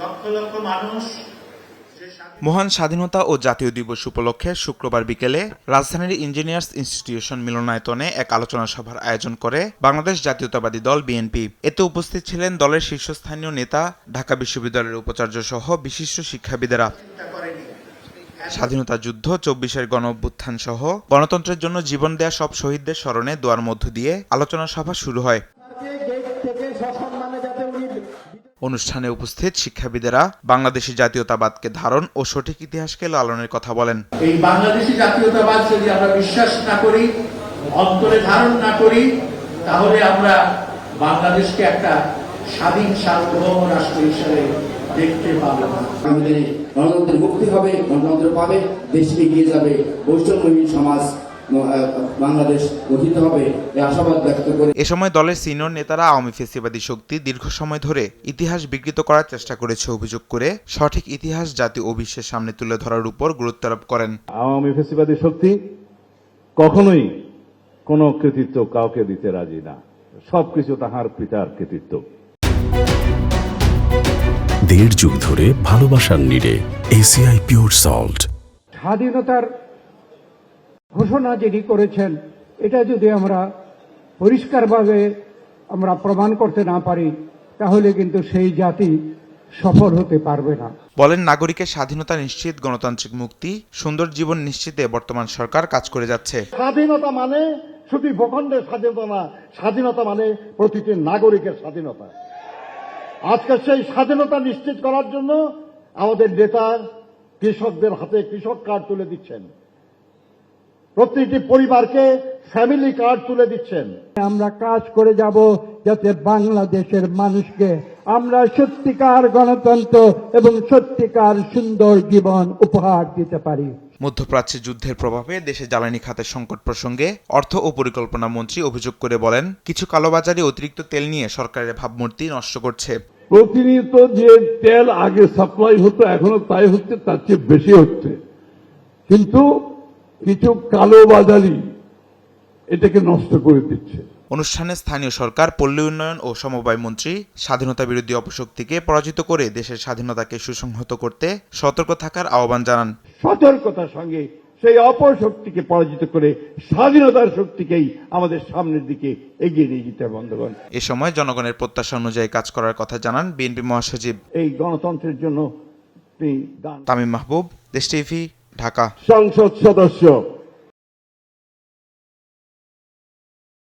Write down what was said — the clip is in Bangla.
লক্ষ লক্ষ মানুষ মহান স্বাধীনতা ও জাতীয় দিবস উপলক্ষে শুক্রবার বিকেলে রাজধানীর ইঞ্জিনিয়ার্স ইনস্টিটিউশন মিলনায়তনে এক আলোচনা সভার আয়োজন করে বাংলাদেশ জাতীয়তাবাদী দল বিএনপি। এতে উপস্থিত ছিলেন দলের শীর্ষস্থানীয় নেতা, ঢাকা বিশ্ববিদ্যালয়ের উপাচার্য সহ বিশিষ্ট শিক্ষাবিদেরা। স্বাধীনতা যুদ্ধ, ২৪-এর গণঅভ্যুত্থান সহ গণতন্ত্রের জন্য জীবন দেয়া সব শহীদদের স্মরণে দোয়ার মধ্য দিয়ে আলোচনা সভা শুরু হয়। অনুষ্ঠানে উপস্থিত শিক্ষাবিদেরা বাংলাদেশি জাতীয়তাবাদকে ধারণ ও সঠিক ইতিহাসকে লালনের কথা বলেন। এই বাংলাদেশি জাতীয়তাবাদ যদি আমরা বিশ্বাস না করি, অন্তরে ধারণ না করি, তাহলে আমরা বাংলাদেশকে একটা স্বাধীন সার্বভৌম রাষ্ট্র হিসেবে দেখতে পাবো না। আমাদের গণতন্ত্রের মুক্তি হবে, গণতন্ত্র পাবে, দেশ এগিয়ে যাবে, বৈষম্যহীন সমাজ বাংলাদেশ গঠিত হবে এই আশাবাদ ব্যক্ত করে এ সময় দলের সিনিয়র নেতারা আওয়ামী ফ্যাসিবাদী শক্তি দীর্ঘ সময় ধরে ইতিহাস বিকৃত করার চেষ্টা করেছে অভিযোগ করে সঠিক ইতিহাস জাতি ও বিশ্বের সামনে তুলে ধরার উপর গুরুত্ব আরোপ করেন। আওয়ামী ফ্যাসিবাদী শক্তি কখনোই কোনো কৃতিত্ব কাউকে দিতে রাজি না, সবকিছু তাহার পিতার কৃতিত্ব। দেড় যুগ ধরে ভালোবাসার নিড়ে এসিআই পিওর সল্ট। স্বাধীনতার ঘোষণা যিনি করেছেন, এটা যদি আমরা পরিষ্কারভাবে আমরা প্রমাণ করতে না পারি, তাহলে কিন্তু সেই জাতি সফল হতে পারবে না। বলেন, নাগরিকের স্বাধীনতা নিশ্চিত, গণতান্ত্রিক মুক্তি, সুন্দর জীবন নিশ্চিতে বর্তমান সরকার কাজ করে যাচ্ছে। স্বাধীনতা মানে শুধু ভূখণ্ডের স্বাধীনতা না, স্বাধীনতা মানে প্রতিটি নাগরিকের স্বাধীনতা। আজকে সেই স্বাধীনতা নিশ্চিত করার জন্য আমাদের নেতা কৃষকদের হাতে কৃষক কার্ড তুলে দিচ্ছেন, প্রতিটি পরিবারকে ফ্যামিলি কার্ড তুলে দিচ্ছেন। আমরা কাজ করে যাব যাতে বাংলাদেশের মানুষকে আমরা সত্যিকার গণতন্ত্র এবং সত্যিকার সুন্দর জীবন উপহার দিতে পারি। মধ্যপ্রাচ্যে যুদ্ধের প্রভাবে দেশে জ্বালানি খাতের সংকট প্রসঙ্গে অর্থ ও পরিকল্পনা মন্ত্রী অভিযোগ করে বলেন, কিছু কালোবাজারি অতিরিক্ত তেল নিয়ে সরকারের ভাবমূর্তি নষ্ট করছে। প্রতিনিয়ত যে তেল আগে সাপ্লাই হতো এখনো তাই হচ্ছে, তার চেয়ে বেশি হচ্ছে, কিন্তু কিছু কালোবাজারি এটাকে নষ্ট করে দিচ্ছে। অনুষ্ঠানে স্থানীয় সরকার, পল্লী উন্নয়ন ও সমবায় মন্ত্রী স্বাধীনতা বিরোধী অপশক্তিকে পরাজিত করে দেশের স্বাধীনতাকে সুসংহত করতে সতর্ক থাকার আহ্বান জানান। সতর্কতার সঙ্গে সেই অপশক্তিকে পরাজিত করে স্বাধীনতার শক্তিকেই আমাদের সামনের দিকে এগিয়ে নিয়ে যেতে হবে বন্ধুগণ। এ সময় জনগণের প্রত্যাশা অনুযায়ী কাজ করার কথা জানান বিএনপি মহাসচিব। এই গণতন্ত্রের জন্য তামিম মাহবুব, দেশ টিভি, ঢাকা। সংসদ সদস্য